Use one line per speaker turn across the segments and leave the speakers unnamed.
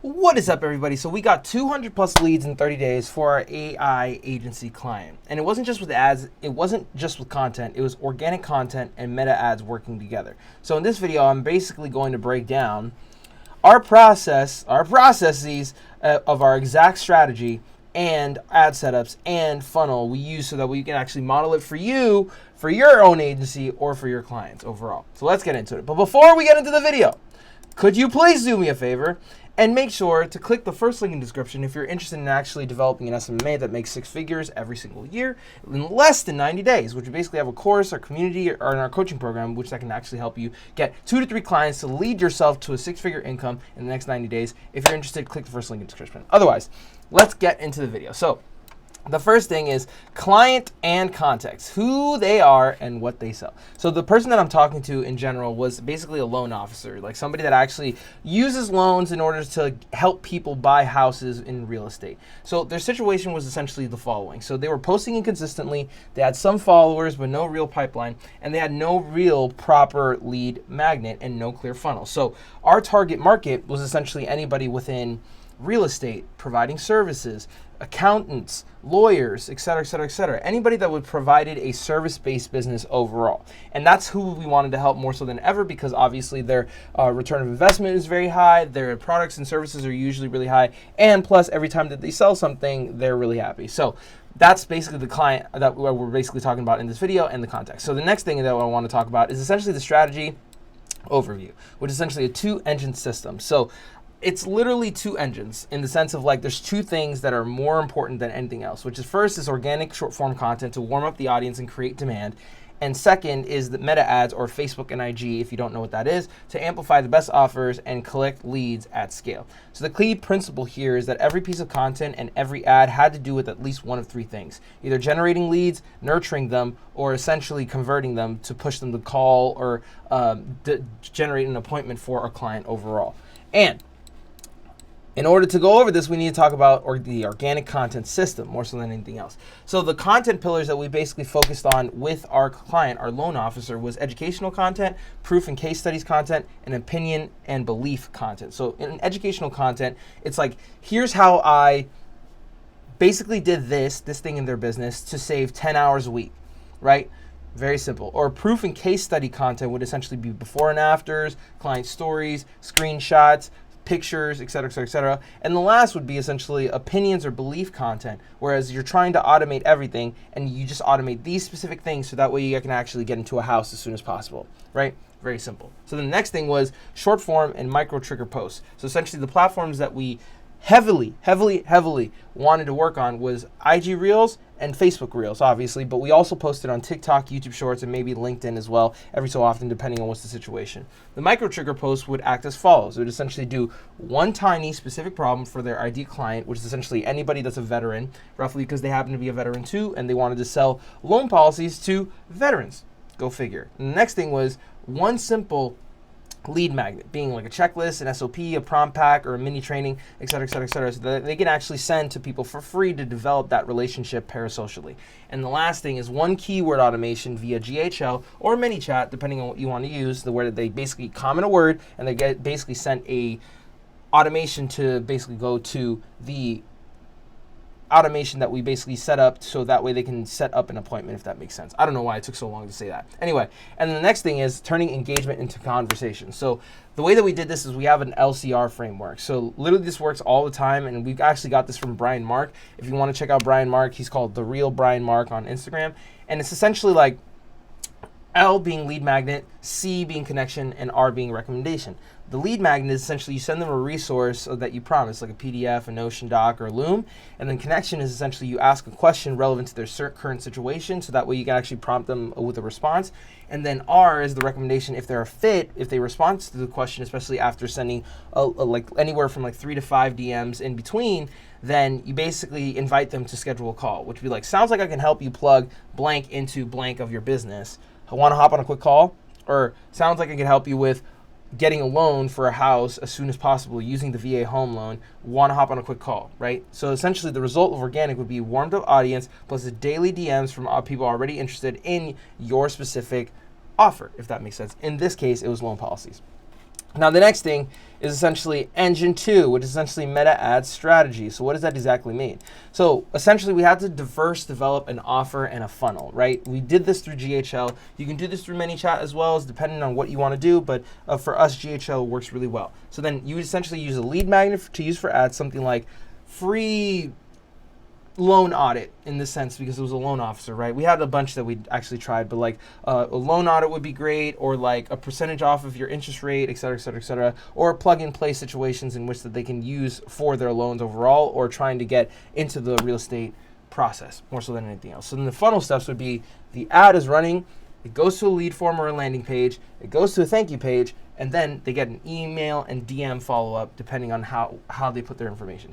What is up, everybody? So we got 200 plus leads in 30 days for our AI agency client. And it wasn't just with ads, it wasn't just with content, it was organic content and meta ads working together. So in this video, I'm basically going to break down our processes of our exact strategy and ad setups and funnel we use so that we can actually model it for you, for your own agency, or for your clients overall. So let's get into it. But before we get into the video, could you please do me a favor and make sure to click the first link in the description if you're interested in actually developing an SMMA that makes 6 figures every single year in less than 90 days, which we basically have a course, our community, or in our coaching program, which that can actually help you get 2 to 3 clients to lead yourself to a 6-figure income in the next 90 days. If you're interested, click the first link in the description. Otherwise, let's get into the video. So the first thing is client and context, who they are and what they sell. So the person that I'm talking to in general was basically a loan officer, like somebody that actually uses loans in order to help people buy houses in real estate. So their situation was essentially the following. So they were posting inconsistently, they had some followers but no real pipeline, and they had no real proper lead magnet and no clear funnel. So our target market was essentially anybody within real estate, providing services, accountants, lawyers, et cetera, et cetera, et cetera. Anybody that would provided a service-based business overall. And that's who we wanted to help more so than ever, because obviously their return of investment is very high, their products and services are usually really high, and plus every time that they sell something, they're really happy. So that's basically the client that we're basically talking about in this video and the context. So the next thing that I want to talk about is essentially the strategy overview, which is essentially a 2-engine system. So it's literally 2 engines in the sense of like there's 2 things that are more important than anything else, which is first is organic short form content to warm up the audience and create demand. And second is the meta ads, or Facebook and IG, if you don't know what that is, to amplify the best offers and collect leads at scale. So the key principle here is that every piece of content and every ad had to do with at least one of 3 things, either generating leads, nurturing them, or essentially converting them to push them to call or generate an appointment for a client overall. And in order to go over this, we need to talk about the organic content system more so than anything else. So the content pillars that we basically focused on with our client, our loan officer, was educational content, proof and case studies content, and opinion and belief content. So in educational content, it's like, here's how I basically did this thing in their business to save 10 hours a week, right? Very simple. Or proof and case study content would essentially be before and afters, client stories, screenshots, pictures, et cetera, et cetera, et cetera. And the last would be essentially opinions or belief content, whereas you're trying to automate everything and you just automate these specific things so that way you can actually get into a house as soon as possible, right? Very simple. So the next thing was short form and micro trigger posts. So essentially the platforms that we heavily wanted to work on was IG Reels and Facebook Reels, obviously, but we also posted on TikTok, YouTube Shorts, and maybe LinkedIn as well, every so often, depending on what's the situation. The micro trigger post would act as follows. It would essentially do one tiny specific problem for their ID client, which is essentially anybody that's a veteran, roughly because they happen to be a veteran too, and they wanted to sell loan policies to veterans. Go figure. And the next thing was one simple lead magnet, being like a checklist, an SOP, a prompt pack, or a mini training, et cetera, et cetera, et cetera, so that they can actually send to people for free to develop that relationship parasocially. And the last thing is one keyword automation via GHL or ManyChat, depending on what you want to use, the word that they basically comment a word and they get basically sent a automation to basically go to the automation that we basically set up so that way they can set up an appointment, if that makes sense. I don't know why it took so long to say that. Anyway, and then the next thing is turning engagement into conversation. So the way that we did this is we have an LCR framework. So literally this works all the time, and we actually got this from Brian Mark. If you want to check out Brian Mark, he's called The Real Brian Mark on Instagram. And it's essentially like L being lead magnet, C being connection, and R being recommendation. The lead magnet is essentially you send them a resource that you promise, like a PDF, a Notion doc, or Loom. And then connection is essentially you ask a question relevant to their current situation, so that way you can actually prompt them with a response. And then R is the recommendation if they're a fit, if they respond to the question, especially after sending like anywhere from like 3 to 5 DMs in between, then you basically invite them to schedule a call, which would be like, sounds like I can help you plug blank into blank of your business. I want to hop on a quick call, or sounds like I can help you with getting a loan for a house as soon as possible using the VA home loan. Want to hop on a quick call, right? So essentially the result of organic would be warmed up audience plus the daily DMs from people already interested in your specific offer, if that makes sense. In this case, it was loan policies. Now, the next thing is essentially engine 2, which is essentially meta ad strategy. So what does that exactly mean? So essentially we had to develop an offer and a funnel, right? We did this through GHL. You can do this through ManyChat as well, as depending on what you want to do, but for us, GHL works really well. So then you would essentially use a lead magnet to use for ads, something like free loan audit in this sense, because it was a loan officer, right? We had a bunch that we actually tried, but like a loan audit would be great, or like a percentage off of your interest rate, et cetera, et cetera, et cetera, or plug and play situations in which that they can use for their loans overall, or trying to get into the real estate process more so than anything else. So then the funnel steps would be the ad is running, it goes to a lead form or a landing page, it goes to a thank you page, and then they get an email and DM follow-up depending on how they put their information.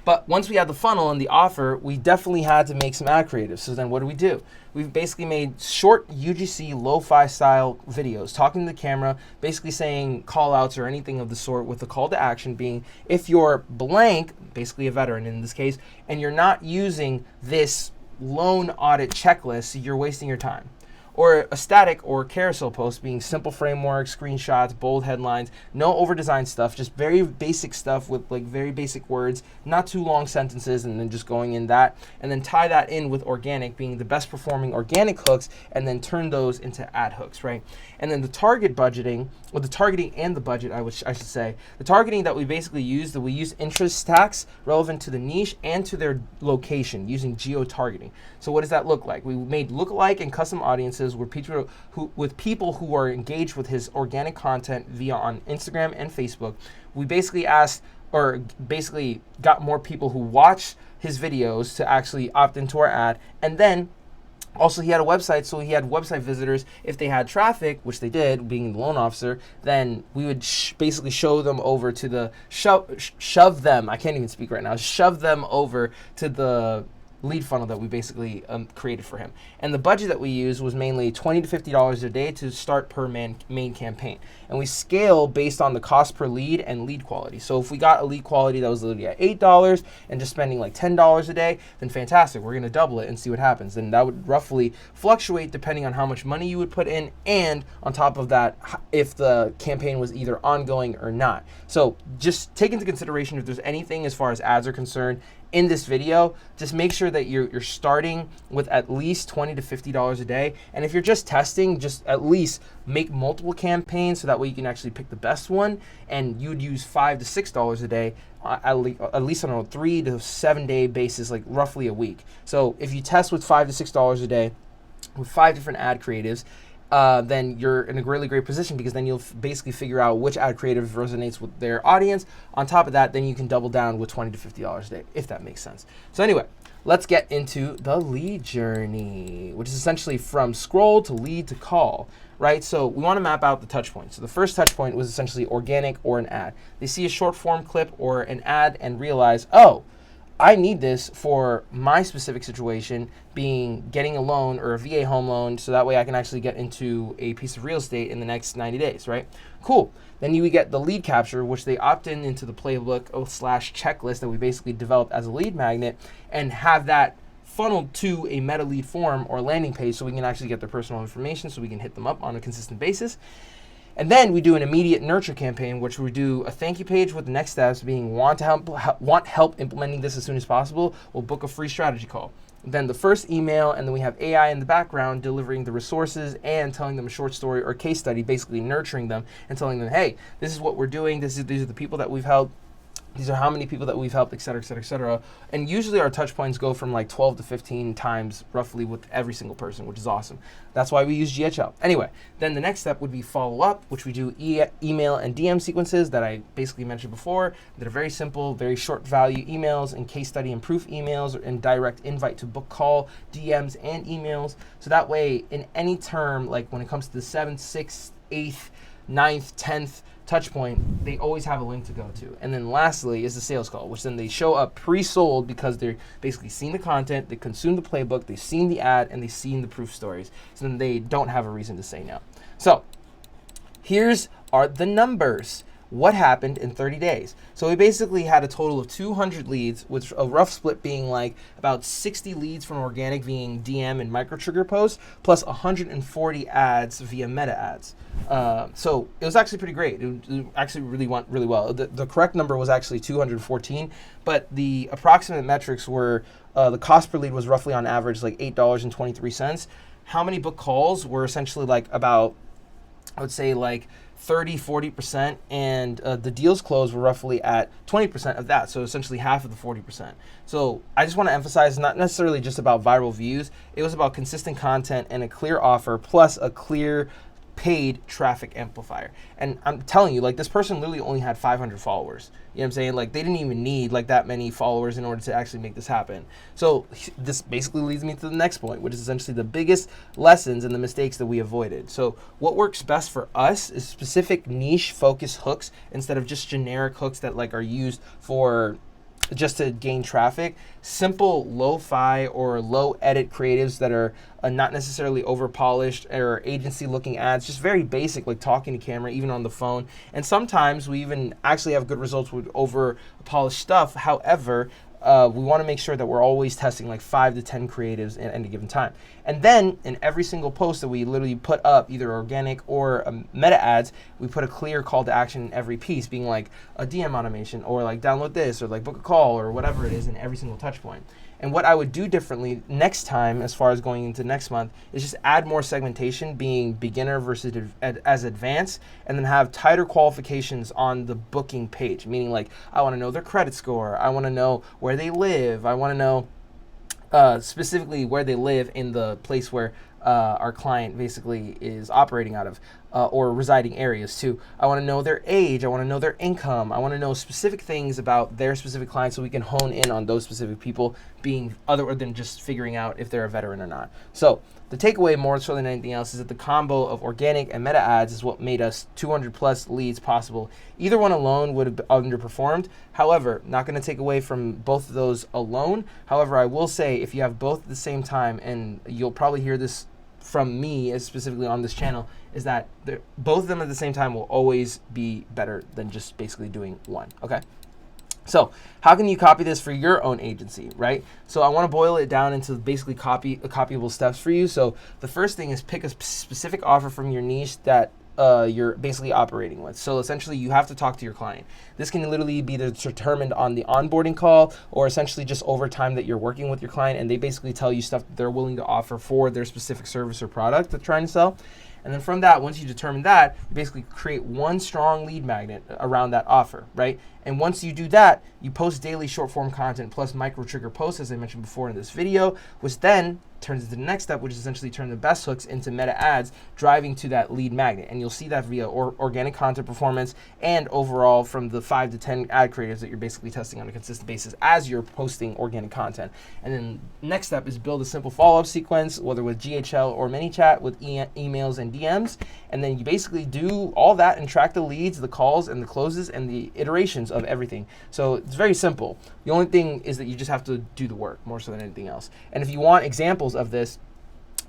But once we had the funnel and the offer, we definitely had to make some ad creatives. So then what do? We've basically made short UGC lo-fi style videos, talking to the camera, basically saying call outs or anything of the sort, with the call to action being, if you're blank, basically a veteran in this case, and you're not using this loan audit checklist, you're wasting your time. Or a static or carousel post being simple framework, screenshots, bold headlines, no over-designed stuff, just very basic stuff with like very basic words, not too long sentences, and then just going in that, and then tie that in with organic being the best performing organic hooks, and then turn those into ad hooks, right? And then the target budgeting, or the targeting and the budget, I should say, the targeting that we basically use, interest stacks relevant to the niche and to their location using geo-targeting. So what does that look like? We made lookalike and custom audiences with people who are engaged with his organic content via on Instagram and Facebook. We basically got more people who watch his videos to actually opt into our ad, and then also he had a website, so he had website visitors. If they had traffic, which they did, being the loan officer, then we would basically show them over to the shove them. I can't even speak right now. Shove them over to the lead funnel that we basically created for him. And the budget that we used was mainly $20 to $50 a day to start per main campaign. And we scale based on the cost per lead and lead quality. So if we got a lead quality that was literally at $8 and just spending like $10 a day, then fantastic, we're gonna double it and see what happens. Then that would roughly fluctuate depending on how much money you would put in, and on top of that, if the campaign was either ongoing or not. So just take into consideration, if there's anything as far as ads are concerned in this video, just make sure that you're starting with at least $20 to $50 a day. And if you're just testing, just at least make multiple campaigns so that way you can actually pick the best one, and you'd use $5 to $6 a day, at least on a 3 to 7 day basis, like roughly a week. So if you test with $5 to $6 a day with 5 different ad creatives, then you're in a really great position, because then you'll basically figure out which ad creative resonates with their audience. On top of that, then you can double down with $20 to $50 a day, if that makes sense. So anyway, let's get into the lead journey, which is essentially from scroll to lead to call, right? So we want to map out the touch points. So the first touch point was essentially organic or an ad. They see a short form clip or an ad and realize, oh, I need this for my specific situation, being getting a loan or a VA home loan, so that way I can actually get into a piece of real estate in the next 90 days, right? Cool. Then you get the lead capture, which they opt in into the playbook / checklist that we basically developed as a lead magnet, and have that funneled to a meta lead form or landing page, so we can actually get their personal information, so we can hit them up on a consistent basis. And then we do an immediate nurture campaign, which we do a thank you page with the next steps being want help implementing this as soon as possible. We'll book a free strategy call. Then the first email, and then we have AI in the background delivering the resources and telling them a short story or case study, basically nurturing them and telling them, hey, this is what we're doing. These are the people that we've helped. These are how many people that we've helped, et cetera, et cetera, et cetera. And usually our touch points go from like 12 to 15 times roughly with every single person, which is awesome. That's why we use GHL. Anyway, then the next step would be follow up, which we do email and DM sequences that I basically mentioned before, that are very simple, very short value emails and case study and proof emails, and direct invite to book call, DMs and emails. So that way in any term, like when it comes to the 7th, 6th, 8th, 9th, 10th, touch point, they always have a link to go to. And then lastly is the sales call, which then they show up pre-sold because they're basically seen the content, they consume the playbook, they've seen the ad, and they've seen the proof stories. So then they don't have a reason to say no. So here's are the numbers. what happened in 30 days. So we basically had a total of 200 leads, with a rough split being like about 60 leads from organic via DM and micro trigger posts, plus 140 ads via meta ads. So it was actually pretty great. It actually really went really well. The correct number was actually 214, but the approximate metrics were the cost per lead was roughly on average like $8.23. How many book calls were essentially like about, I would say like 30-40%, and the deals closed were roughly at 20% of that, so essentially half of the 40%. So I just want to emphasize, not necessarily just about viral views, it was about consistent content and a clear offer plus a clear paid traffic amplifier. And I'm telling you, like, this person literally only had 500 followers. You know what I'm saying? Like, they didn't even need like that many followers in order to actually make this happen. So this basically leads me to the next point, which is essentially the biggest lessons and the mistakes that we avoided. So what works best for us is specific niche focus hooks instead of just generic hooks that like are used for just to gain traffic. Simple lo-fi or low edit creatives that are not necessarily over polished or agency looking ads, just very basic, like talking to camera, even on the phone. And sometimes we even actually have good results with over polished stuff. However, we want to make sure that we're always testing like 5 to 10 creatives at any given time. And then in every single post that we literally put up, either organic or meta ads, we put a clear call to action in every piece, being like a DM automation or like download this or like book a call or whatever it is in every single touch point. And what I would do differently next time, as far as going into next month, is just add more segmentation, being beginner versus as advanced, and then have tighter qualifications on the booking page, meaning like I want to know their credit score, I want to know where they live, I want to know specifically where they live in the place where our client basically is operating out of, or residing areas too. I want to know their age, I want to know their income, I want to know specific things about their specific clients so we can hone in on those specific people, being other than just figuring out if they're a veteran or not. So the takeaway more so than anything else is that the combo of organic and meta ads is what made us 200 plus leads possible. Either one alone would have underperformed. However, not going to take away from both of those alone. However, I will say if you have both at the same time, and you'll probably hear this from me as specifically on this channel, is that both of them at the same time will always be better than just basically doing one, okay? So how can you copy this for your own agency, right? So I want to boil it down into basically copyable steps for you. So the first thing is pick a specific offer from your niche that you're basically operating with. So essentially you have to talk to your client. This can literally be determined on the onboarding call, or essentially just over time that you're working with your client and they basically tell you stuff that they're willing to offer for their specific service or product they're trying to sell. And then from that, once you determine that, you basically create one strong lead magnet around that offer, right? And once you do that, you post daily short form content plus micro trigger posts, as I mentioned before in this video, which then turns into the next step, which is essentially turn the best hooks into meta ads, driving to that lead magnet. And you'll see that via organic content performance and overall from the 5 to 10 ad creatives that you're basically testing on a consistent basis as you're posting organic content. And then next step is build a simple follow-up sequence, whether with GHL or ManyChat with emails and DMs. And then you basically do all that and track the leads, the calls, and the closes, and the iterations of everything. So it's very simple. The only thing is that you just have to do the work more so than anything else. And if you want examples of this,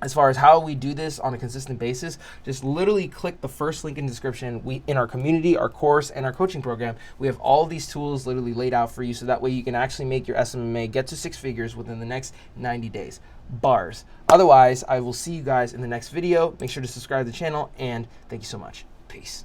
as far as how we do this on a consistent basis, just literally click the first link in the description. In our community, our course, and our coaching program, we have all of these tools literally laid out for you, so that way you can actually make your SMMA get to 6 figures within the next 90 days. Bars. Otherwise, I will see you guys in the next video. Make sure to subscribe to the channel, and thank you so much. Peace.